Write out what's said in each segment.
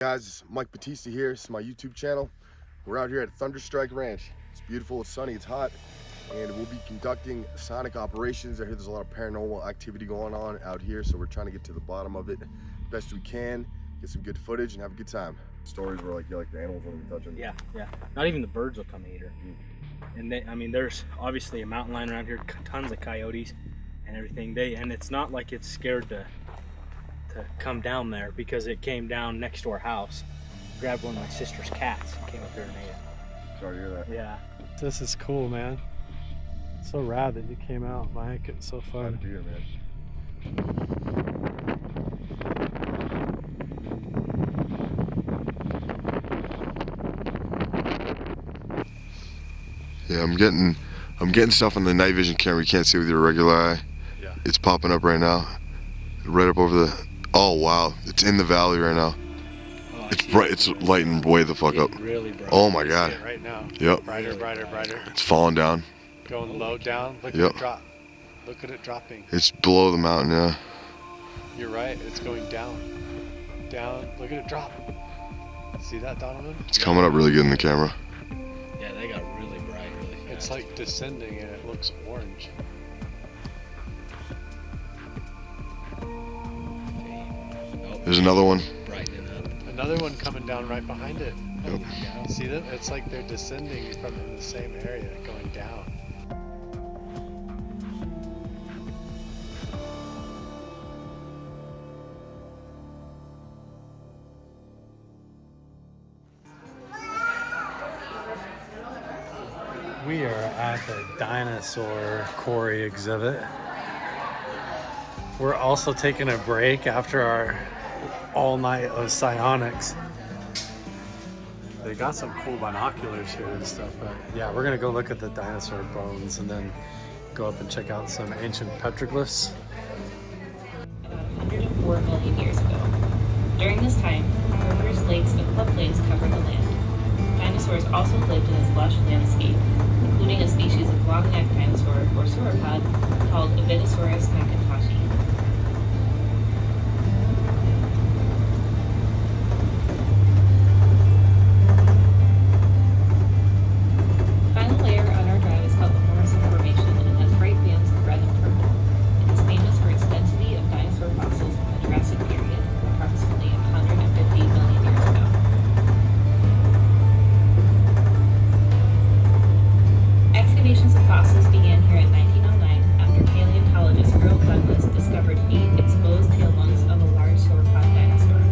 Guys, it's Mike Battista here. This is my YouTube channel. We're out here at Thunderstrike Ranch. It's beautiful, it's sunny, it's hot, and we'll be conducting Psionic operations. I hear there's a lot of paranormal activity going on out here, so we're trying to get to the bottom of it best we can, get some good footage, and have a good time. Stories where you like the animals when you touch them. Yeah. Not even the birds will come eat her. And there's obviously a mountain lion around here, tons of coyotes and everything. And it's not like it's scared to come down there, because it came down next to our house, grabbed one of my sister's cats, and came up here and ate it. Sorry to hear that. Yeah. This is cool, man. So rad that you came out, Mike. It's so fun. Glad to be here, man. Yeah, I'm getting stuff on the night vision camera you can't see with your regular eye. Yeah. It's popping up right now. Right up over the... Oh, wow. It's in the valley right now. Oh, it's bright. It's lighting way the fuck up. Really bright. Oh my god. Right now. Yep. Brighter, brighter, brighter. It's falling down. Going low down. Look Yep. at it drop. Look at it dropping. It's below the mountain, yeah. You're right. It's going down. Down. Look at it drop. See that, Donovan? It's coming up really good in the camera. Yeah, they got really bright really fast. It's like descending and it looks orange. There's another one. Brightening up. Another one coming down right behind it. Yep. See them? It's like they're descending from the same area, going down. We are at the dinosaur quarry exhibit. We're also taking a break after our all night of psionics. They got some cool binoculars here and stuff, but yeah, we're gonna go look at the dinosaur bones and then go up and check out some ancient petroglyphs. About 104 million years ago. During this time, rivers, lakes, and floodplains covered the land. Dinosaurs also lived in this lush landscape, including a species of long-necked dinosaur or sauropod called Abitisaurus macintoshi. Final layer on our drive is called the Morrison Formation and has bright bands of red and purple. It is famous for its density of dinosaur fossils from the Jurassic period, approximately 150 million years ago. Excavations of fossils began here in 1909 after paleontologist Earl Douglas discovered 8 exposed tail bones of a large sauropod dinosaur.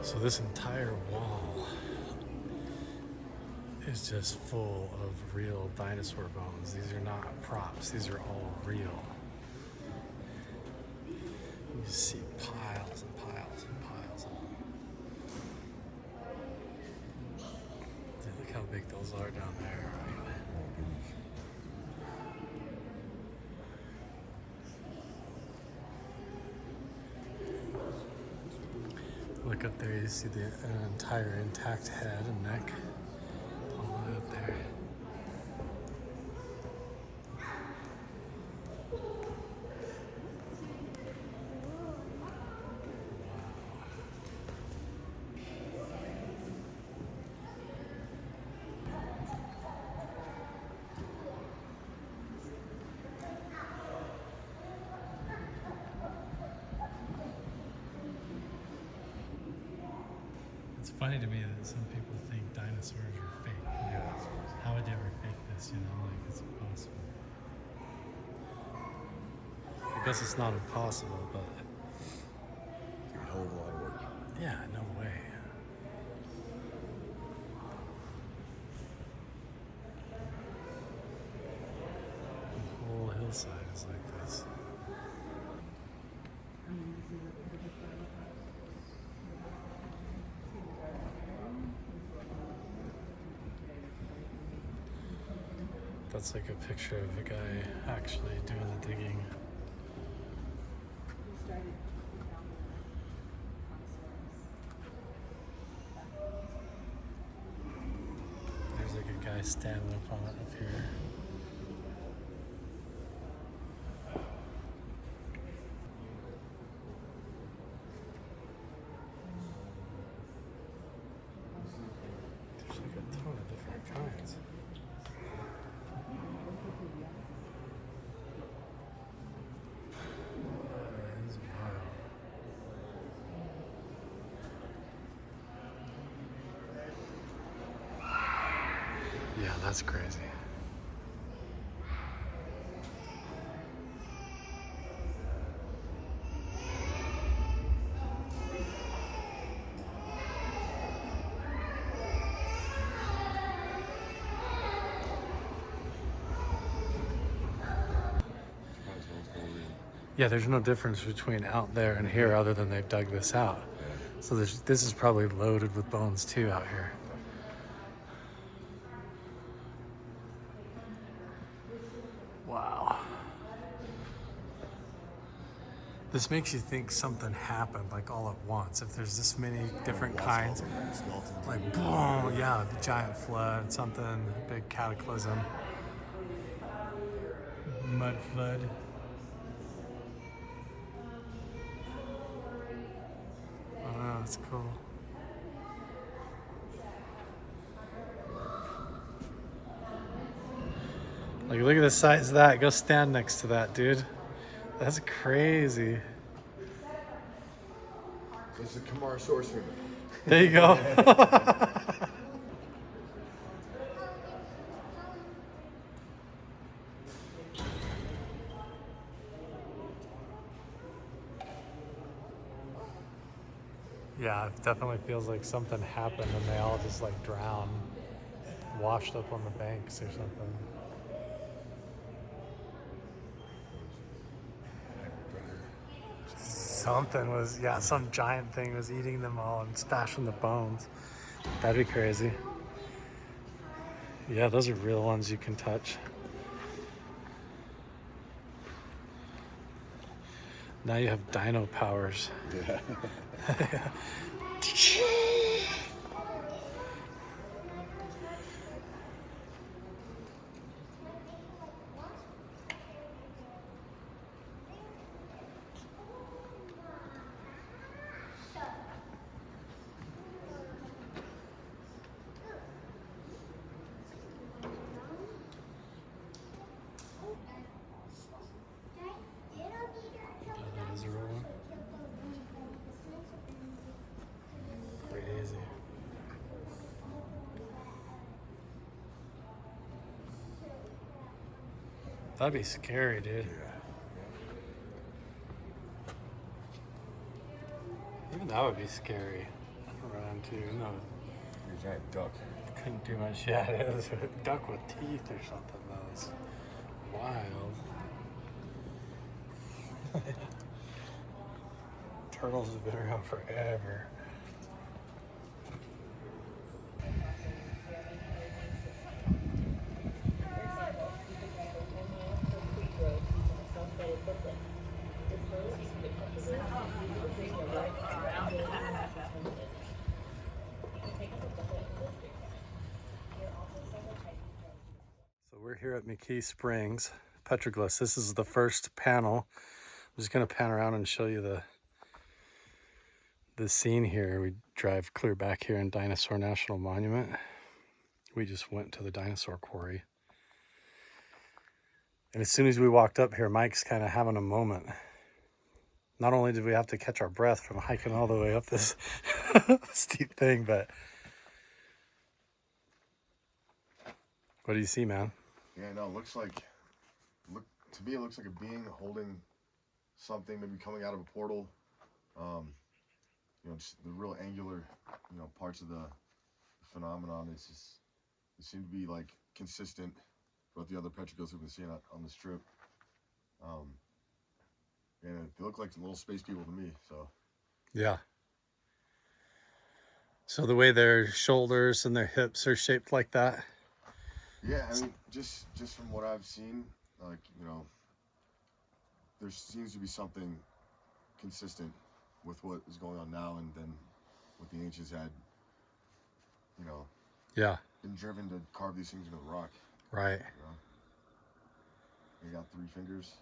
So this entire wall is just full of real dinosaur bones. These are not props, these are all real. You see piles and piles and piles of them. Dude, look how big those are down there, right? Look up there, you see the entire intact head and neck all the way up there. It's funny to me that some people think dinosaurs are fake. Yeah. How would you ever fake this, you know? Like, it's impossible. I guess it's not impossible, but... A hell of a lot of work. yeah, no way. The whole hillside is like this. that's like a picture of a guy actually doing the digging. There's like a guy standing up on it up here. There's like a ton of different kinds. That is wild. Yeah, that's crazy. Yeah, there's no difference between out there and here other than they've dug this out. So this is probably loaded with bones too out here. Wow. This makes you think something happened like all at once. If there's this many different kinds, like boom, yeah, the giant flood, something, big cataclysm, mud flood. Oh, that's cool. Like, look at the size of that. Go stand next to that, dude. That's crazy. It's a Camarasaurus human. There you go. Yeah, it definitely feels like something happened and they all just like drowned, washed up on the banks or something. Something was, yeah, some giant thing was eating them all and smashing the bones. That'd be crazy. Yeah, those are real ones you can touch. Now you have dino powers. Yeah. That is a real one. Crazy. That'd be scary, dude. Even that would be scary. Run into, no, A giant duck. couldn't do much. Yeah, it is a duck with teeth or something. That was wild. Turtles have been around forever. So we're here at McKee Springs, petroglyphs. This is the first panel. I'm just gonna pan around and show you the scene here. We drive clear back here in Dinosaur National Monument. We just went to the dinosaur quarry. And as soon as we walked up here, Mike's kind of having a moment. Not only did we have to catch our breath from hiking all the way up this steep thing, but what do you see, man? Yeah, no, it looks like, to me it looks like a being holding something, maybe coming out of a portal. You know, just the real angular, you know, parts of the phenomenon. It's just, it seemed to be like consistent throughout the other petroglyphs we've been seeing on this trip. And they look like little space people to me, so. Yeah. So the way their shoulders and their hips are shaped like that, Yeah, I mean, just from what I've seen, like, you know, there seems to be something consistent with what is going on now and then what the ancients had, you know, Yeah. been driven to carve these things into the rock. Right. You know? They got 3 fingers.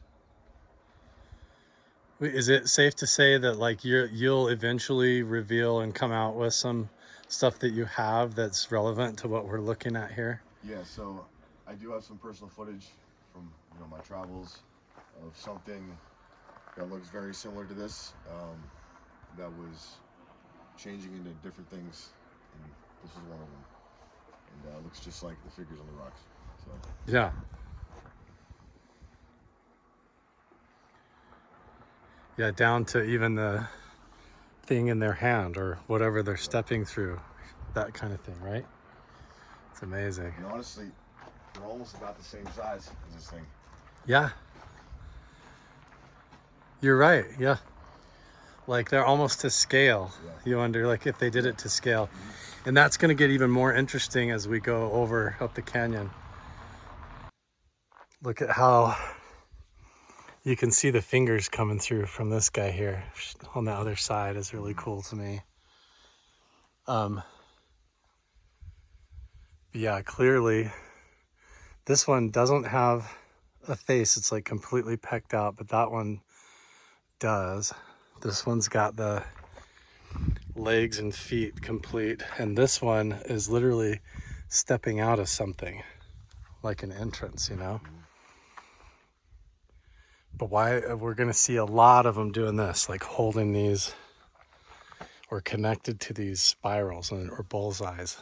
Wait, is it safe to say that like you'll eventually reveal and come out with some stuff that you have that's relevant to what we're looking at here? Yeah, so I do have some personal footage from, you know, my travels of something that looks very similar to this, that was changing into different things, and this was one of them. And looks just like the figures on the rocks. So Yeah. Yeah, down to even the thing in their hand or whatever they're stepping through, that kind of thing, right? It's amazing. and honestly, they're almost about the same size as this thing. Yeah. You're right. Yeah. Like they're almost to scale. Yeah. You wonder like if they did it to scale. And that's going to get even more interesting as we go over up the canyon. Look at how you can see the fingers coming through from this guy here on the other side is really cool to me. Yeah, clearly this one doesn't have a face. It's like completely pecked out, but that one does. This one's got the legs and feet complete, and this one is literally stepping out of something like an entrance, you know. But why we're gonna see a lot of them doing this, like holding these or connected to these spirals or bullseyes.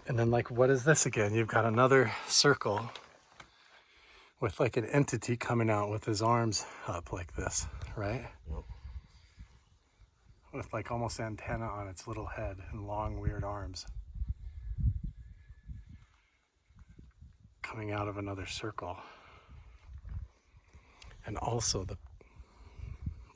And then like, what is this again? You've got another circle with like an entity coming out with his arms up like this, right? Yep. With like almost antenna on its little head and long weird arms. Coming out of another circle. And also the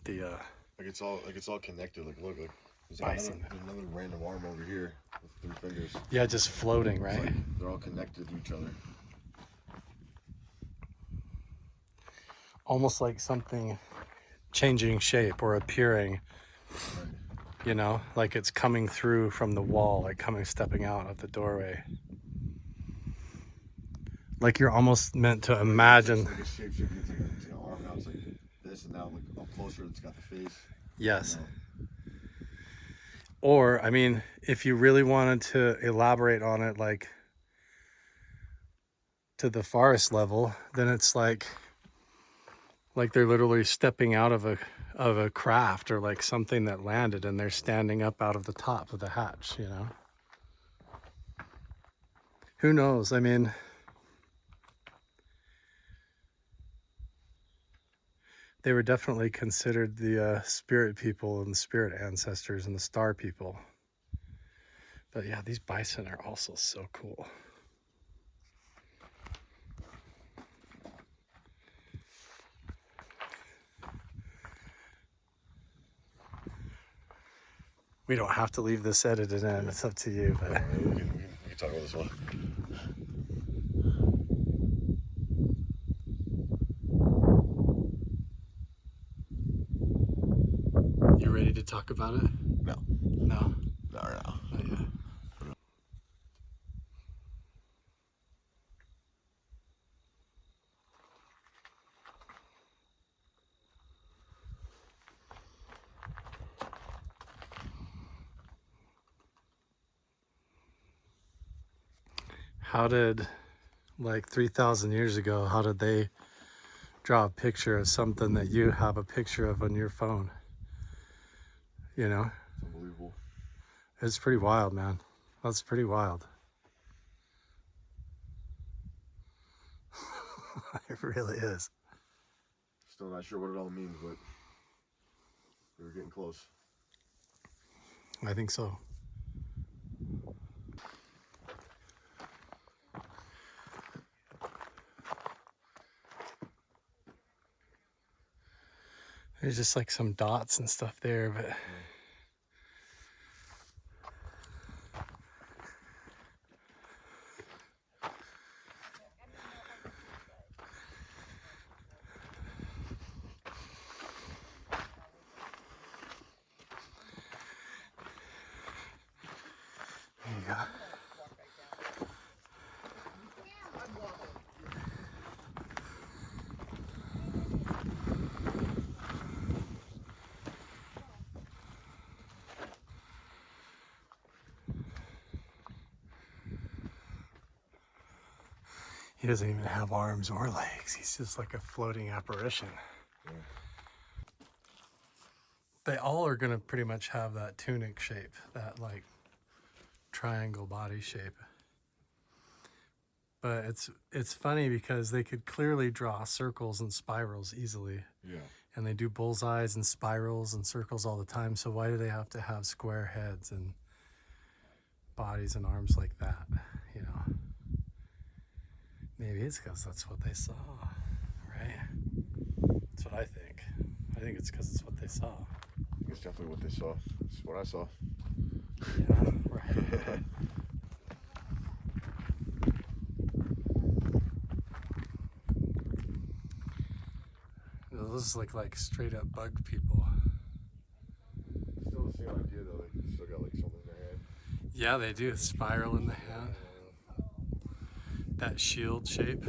like it's all connected. Like look, there's bison. another random arm over here with 3 fingers. Yeah, just floating, It's right? like they're all connected to each other. Almost like something changing shape or appearing, Right. you know, like it's coming through from the wall, like stepping out of the doorway. Like you're almost meant to imagine. It's like a shape shift. It's like an arm now. It's like this, and now like up closer, it's got the face. Yes. You know? Or, I mean, if you really wanted to elaborate on it, like to the forest level, then it's like they're literally stepping out of a craft or like something that landed and they're standing up out of the top of the hatch, you know? Who knows? I mean, they were definitely considered the spirit people and the spirit ancestors and the star people. But yeah, these bison are also so cool. We don't have to leave this edited in. It's up to you. But We can talk about this one. you ready to talk about it? No. No. No. Not yet. How did, like 3,000 years ago, how did they draw a picture of something that you have a picture of on your phone? You know? It's unbelievable. It's pretty wild, man. That's pretty wild. It really is. Still not sure what it all means, but we're getting close. I think so. There's just like some dots and stuff there, but He doesn't even have arms or legs. He's just like a floating apparition. Yeah. They all are gonna pretty much have that tunic shape, that like triangle body shape. But it's funny because they could clearly draw circles and spirals easily. Yeah. And they do bullseyes and spirals and circles all the time. So why do they have to have square heads and bodies and arms like that? You know, maybe it's because that's what they saw, right? That's what I think. I think it's because it's what they saw. It's definitely what they saw. It's what I saw. Yeah, right. Those look like straight up bug people. Still the same idea though. They still got like something in their head. Yeah, they do. Spiral in the hand. That shield shape.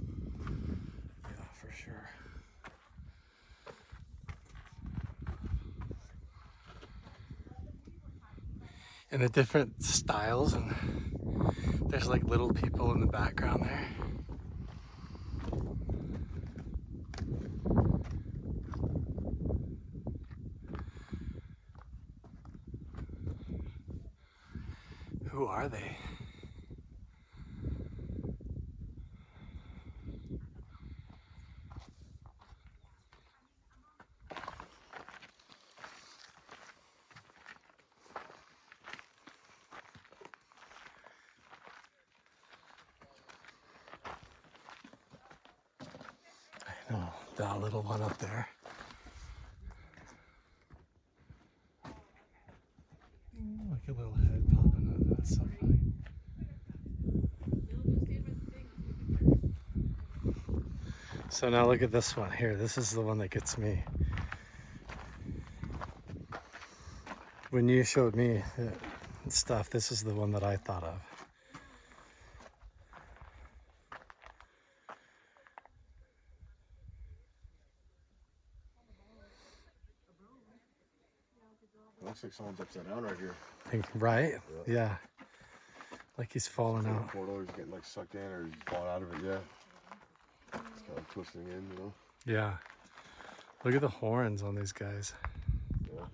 Yeah, for sure. And the different styles, and there's like little people in the background there. Who are they? I know, that little one up there. Like a little head popping up. That's so funny. So now look at this one here. This is the one that gets me. When you showed me stuff, this is the one that I thought of. It looks like someone's upside down right here. Right? Yeah. Like he's falling Like out. a portal, he's getting like sucked in or he's falling out of it, yeah. It's kind of twisting in, you know? Yeah. Look at the horns on these guys. Yeah.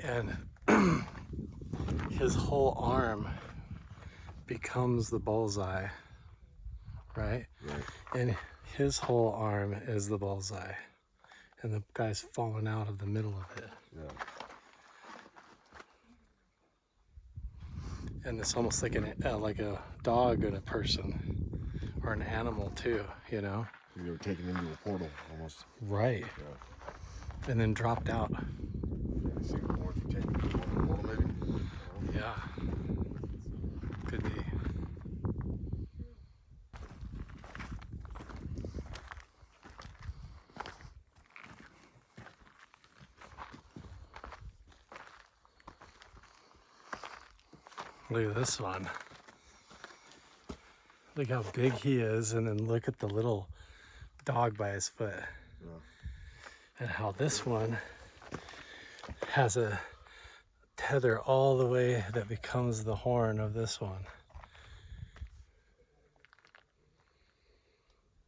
And his whole arm becomes the bullseye, right? Right. And his whole arm is the bullseye. And the guy's falling out of the middle of it. Yeah. And it's almost like like a dog and a person, or an animal too, you know? They were taken into a portal almost. Right. Yeah. And then dropped out. Yeah, the single boards were taken into a portal maybe. Yeah. Could be. Look at this one. Look how big he is, and then look at the little dog by his foot. Yeah. And how this one has a tether all the way that becomes the horn of this one.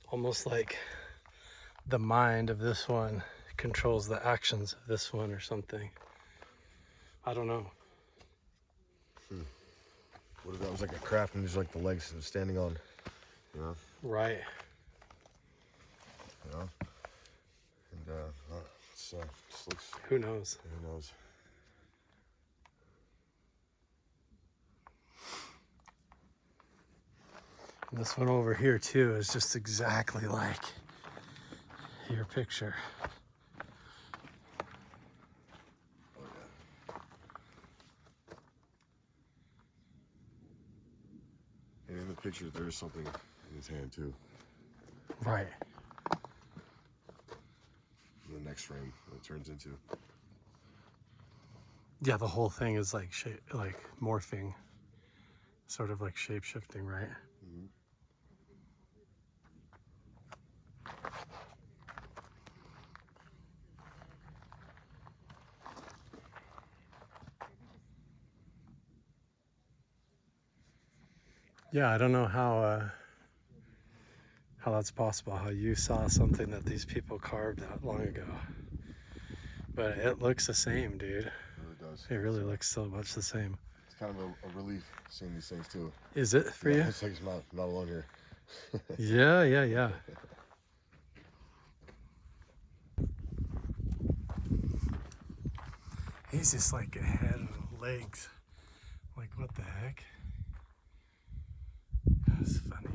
Almost like the mind of this one controls the actions of this one or something. I don't know. What if that was like a craft and there's like the legs standing on, you know? Right. You know? And just looks, Who knows? who knows? And this one over here too is just exactly like your picture. And in the picture, there is something in his hand too. Right. In the next frame, what it turns into. Yeah, the whole thing is like like morphing, sort of like shape shifting, right? Mm-hmm. Yeah, I don't know how that's possible, how you saw something that these people carved that long ago. But it looks the same, dude. It really does. It really looks so much the same. It's kind of a relief seeing these things too. Is it for you? It's like it's not alone here. Yeah. He's just like a head and legs. Like, what the heck? That's funny.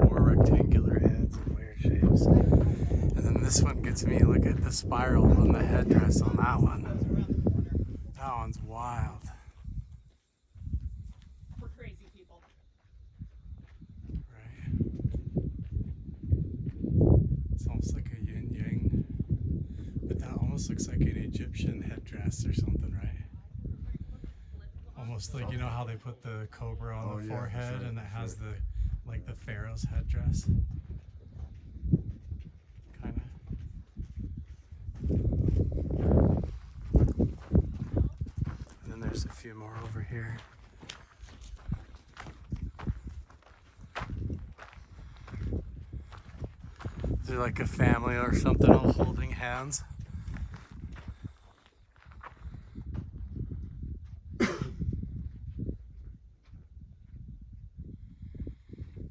More rectangular heads and weird shapes. And then this one gets me. Look at the spiral on the headdress on that one. That one's wild. For crazy people. Right. It's almost like a yin yang. But that almost looks like an Egyptian headdress or something, right? Almost like, you know how they put the cobra on the forehead and it has the like the pharaoh's headdress. Kind of. And then there's a few more over here. They're like a family or something all holding hands.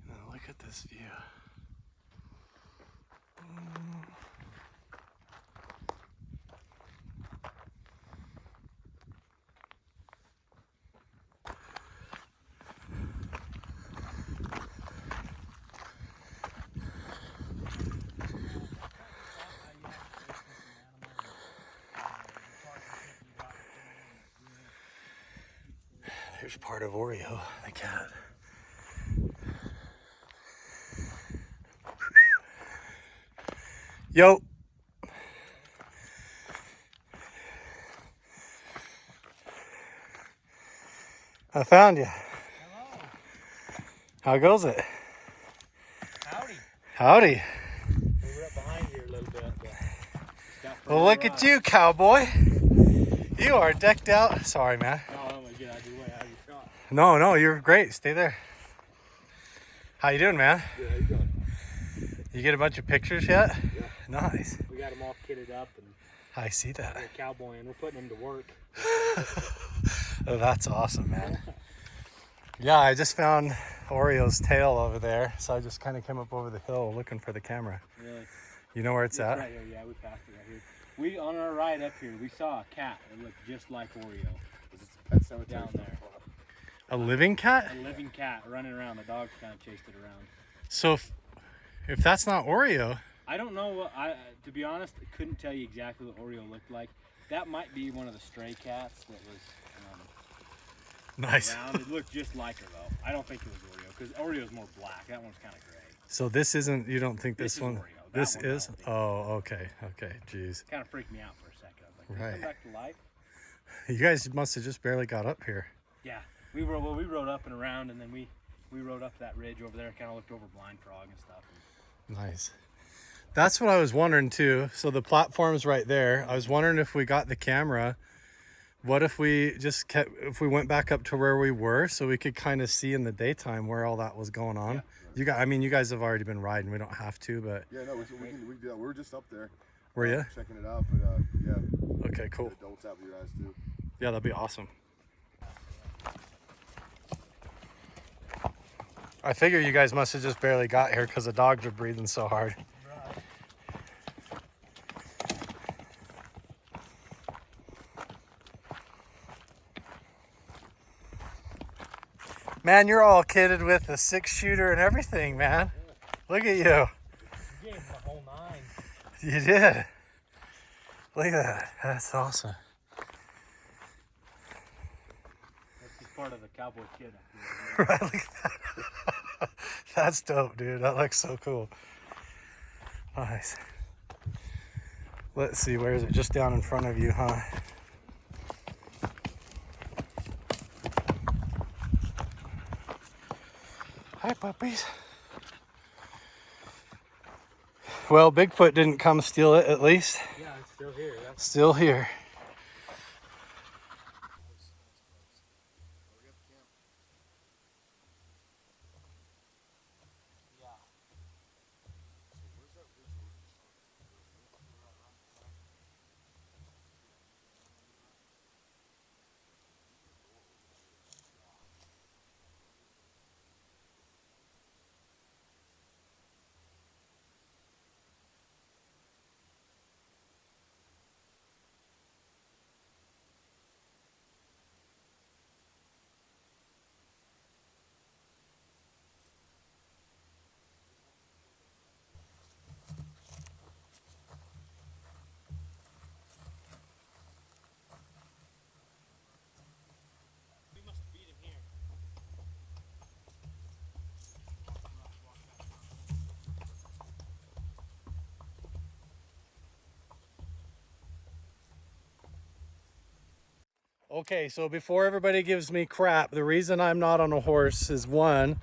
Now look at this view. There's part of Oreo, the cat. Yo. I found you. Hello. How goes it? Howdy. Howdy. We were up behind here a little bit. Well, look at you, cowboy. You are decked out. Sorry, man. No, I'm gonna get out of your way. How you shot? No, you're great. Stay there. How you doing, man? Good, how you doing? You get a bunch of pictures yet? Yeah. Nice. We got them all kitted up and I see that. we're cowboying. We're putting them to work. Oh, that's awesome, man. Yeah, I just found Oreo's tail over there, so I just kind of came up over the hill looking for the camera. Really? You know where it's at? Right here. Yeah, we passed it right here. We on our ride up here, we saw a cat that looked just like Oreo. It's Pet Cemetery. Down there. A living cat? A living cat running around. The dogs kind of chased it around. So if that's not Oreo, I don't know what to be honest, I couldn't tell you exactly what Oreo looked like. That might be one of the stray cats that was nice. around. It looked just like her though. I don't think it was Oreo because Oreo's more black. That one's kind of gray. So this isn't, you don't think This this is one? Oreo. That This one I is? don't think. Oh, okay. Jeez. Kind of freaked me out for a second. I was like, Right. come back to life? You guys must have just barely got up here. Yeah. We rode up and around and then we rode up that ridge over there, kind of looked over Blind Frog and stuff. Nice. That's what I was wondering too. So the platform's right there. I was wondering if we got the camera, what if we just if we went back up to where we were so we could kind of see in the daytime where all that was going on. Yeah. You guys have already been riding. We don't have to, but. Yeah, no, we can do that. We were just up there. Were you? Checking it out, but yeah. Okay, cool. The adults have your eyes too. Yeah, that'd be awesome. I figure you guys must have just barely got here because the dogs are breathing so hard. Man, you're all kitted with a 6-shooter and everything, man. Look at you. You gave him the whole 9. You did. Look at that. That's awesome. That's just part of the cowboy kid. Right, look at that. That's dope, dude. That looks so cool. Nice. Let's see, where is it? Just down in front of you, huh? Hi, puppies. Well, Bigfoot didn't come steal it, at least. Yeah, it's still here. That's Still here. we must have beat him here. Okay, so before everybody gives me crap, the reason I'm not on a horse is one,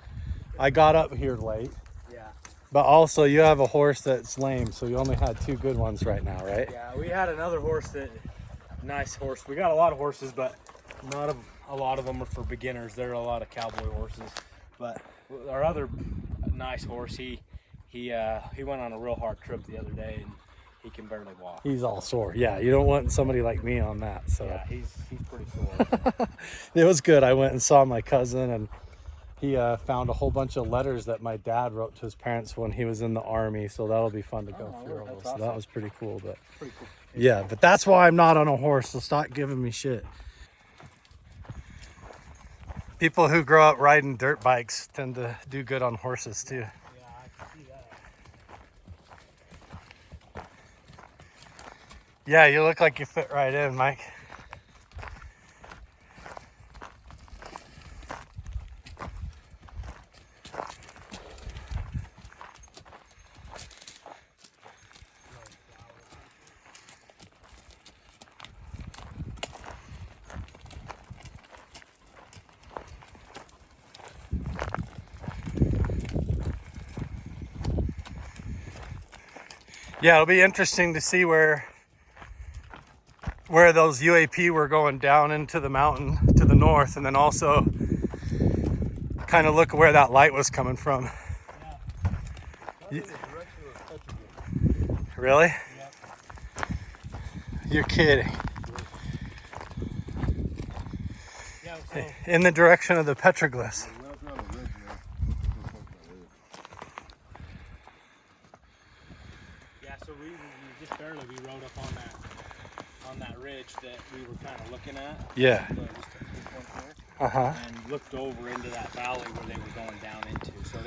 I got up here late, Yeah. but also you have a horse that's lame, so you only had 2 good ones right now, right? Yeah, we had another horse nice horse. We got a lot of horses, but a lot of them are for beginners. There are a lot of cowboy horses, but our other nice horse, he went on a real hard trip the other day, and he can barely walk. He's all sore. Yeah, you don't want somebody like me on that. So Yeah, he's pretty sore. it was good. I went and saw my cousin, and he found a whole bunch of letters that my dad wrote to his parents when he was in the army. So that'll be fun to go through all that's those. So that awesome. was pretty cool. But Pretty cool. yeah, but that's why I'm not on a horse. So stop giving me shit. People who grow up riding dirt bikes tend to do good on horses too. Yeah, I can see that. Yeah, you look like you fit right in, Mike. Yeah, it'll be interesting to see where those UAP were going down into the mountain to the north, and then also kind of look where that light was coming from. Yeah. Really? Yeah. You're kidding. Yeah, so In the direction of the petroglyphs. yeah, so we just barely rode up on that ridge that we were kind of looking at. Yeah. So just a few points there. Uh-huh. And looked over into that valley where they were going down into. So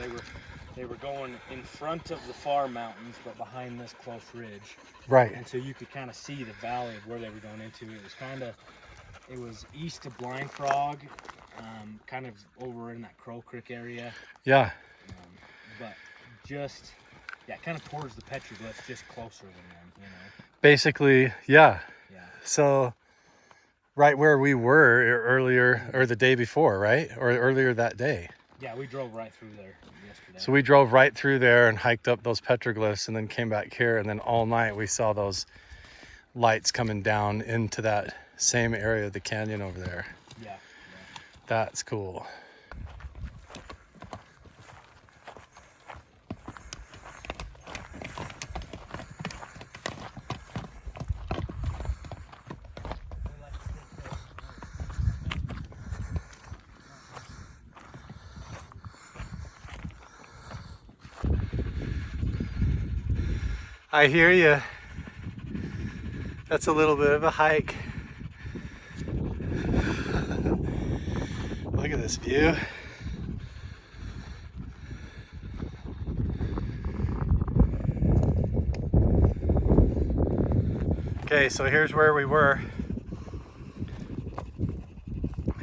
they were going in front of the far mountains, but behind this close ridge. Right. And so you could kind of see the valley of where they were going into. It was east of Blind Frog, kind of over in that Crow Creek area, Yeah. but just kind of towards the petroglyphs, just closer than them, you know. Basically, yeah. Yeah. So right where we were earlier, or the day before, right? Or earlier that day. Yeah, we drove right through there yesterday. So we drove right through there and hiked up those petroglyphs and then came back here, and then all night we saw those lights coming down into that same area of the canyon over there. Yeah. That's cool. I hear you. That's a little bit of a hike. Look at this view. Okay, so here's where we were.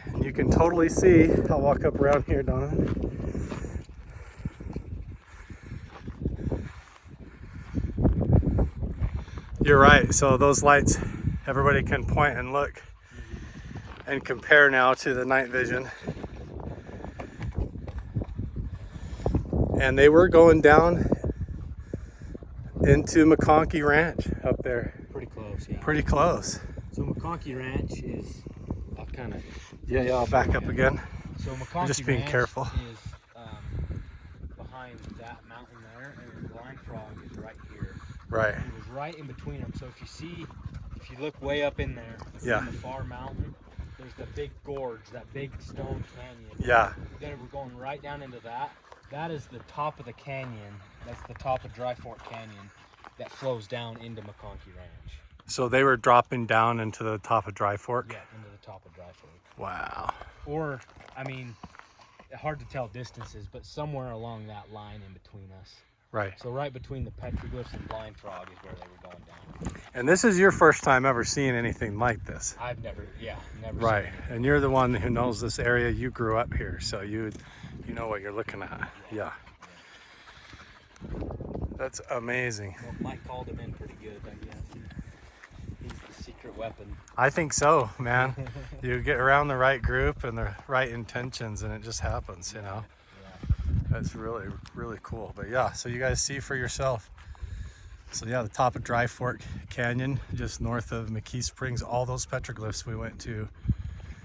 And you can totally see, I'll walk up around here, Donovan. You're right, so those lights, everybody can point and look and compare now to the night vision. And they were going down into McConkey Ranch up there. Pretty close, yeah. Pretty close. So McConkey Ranch is, I'll kind of... Yeah, I'll back up again. So McConkey Just being Ranch careful. is behind that mountain there, and Blind Frog is right here. Right. It was right in between them. So if you look way up in there, Yeah. in the far mountain, there's the big gorge, that big stone canyon. Yeah. Then we're going right down into that. That is the top of the canyon. That's the top of Dry Fork Canyon that flows down into McConkey Ranch. So they were dropping down into the top of Dry Fork? Yeah, into the top of Dry Fork. Wow. Or, I mean, hard to tell distances, but somewhere along that line in between us. Right. So right between the petroglyphs and Blind Frog is where they were going down. And this is your first time ever seeing anything like this? I've never Right. seen it. And you're the one who knows this area. You grew up here, so you know what you're looking at. Yeah. That's amazing. Well, Mike called him in pretty good, I guess. He's the secret weapon. I think so, man. You get around the right group and the right intentions and it just happens, you know. Yeah. That's really, really cool. But yeah, so you guys see for yourself. So yeah, the top of Dry Fork Canyon, just north of McKee Springs, all those petroglyphs we went to,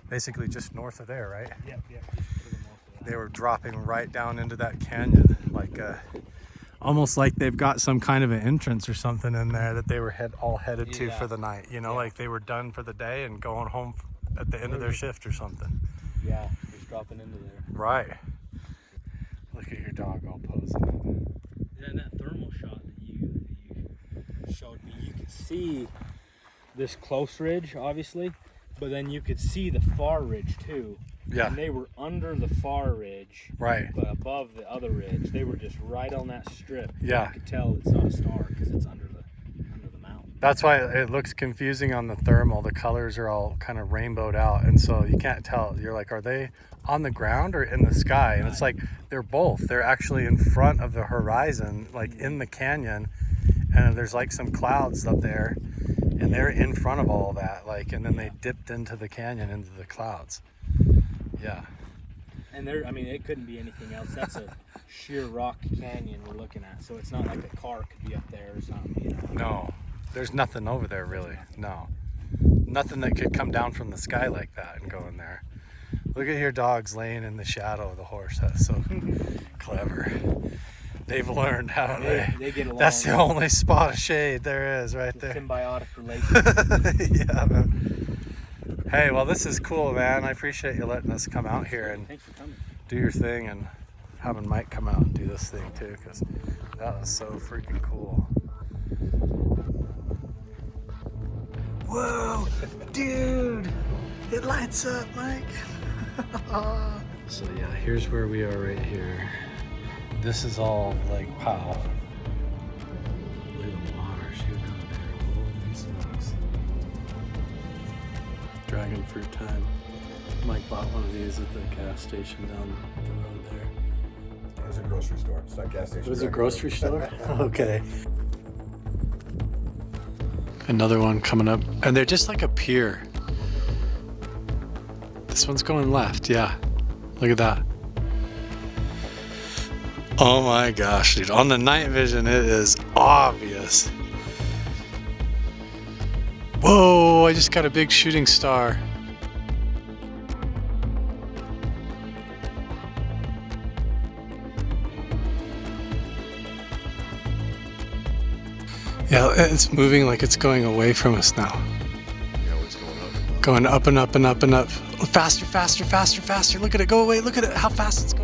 basically just north of there, right? Yep, just to the north of that. They were dropping right down into that canyon, like almost like they've got some kind of an entrance or something in there that they were all headed to for the night, you know, like they were done for the day and going home at the end of their shift or something. Yeah, just dropping into there. Right. Look at your dog all posing. Yeah, and that thermal shot that you showed me, you could see this close ridge, obviously, but then you could see the far ridge too. Yeah. And they were under the far ridge, Right. but above the other ridge. They were just right on that strip. Yeah. You could tell it's not a star because it's under the mountain. That's why it looks confusing on the thermal. The colors are all kind of rainbowed out, and so you can't tell. You're like, are they on the ground or in the sky? And it's like they're both. They're actually in front of the horizon, like in the canyon, and there's like some clouds up there, and they're in front of all that, like, and then they dipped into the canyon, into the clouds. Yeah. And there, I mean, it couldn't be anything else. That's a sheer rock canyon we're looking at, so it's not like a car could be up there or something, you know. No, there's nothing over there really. No, nothing that could come down from the sky like that and go in there. Look at your dogs laying in the shadow of the horse. That's so clever. They've learned how they get along. That's the only spot of shade there is, right there. Symbiotic relationship. Yeah, man. Hey, well, this is cool, man. I appreciate you letting us come out here and Thanks for coming. do your thing, and having Mike come out and do this thing too, because that was so freaking cool. Whoa, dude, it lights up, Mike. So yeah, here's where we are right here. This is all like pow. Look at the water shooting out there. Holy smokes. Dragon fruit time. Mike bought one of these at the gas station down the road there. It was a grocery store. It's not a gas station. It was a grocery store? Okay. Another one coming up. And they're just like a pier. This one's going left, yeah. Look at that. Oh my gosh, dude. On the night vision, it is obvious. Whoa, I just got a big shooting star. Yeah, it's moving like it's going away from us now. Yeah, it's going up. Going up and up and up and up. Faster, faster, faster, faster. Look at it go away. Look at it, how fast it's going.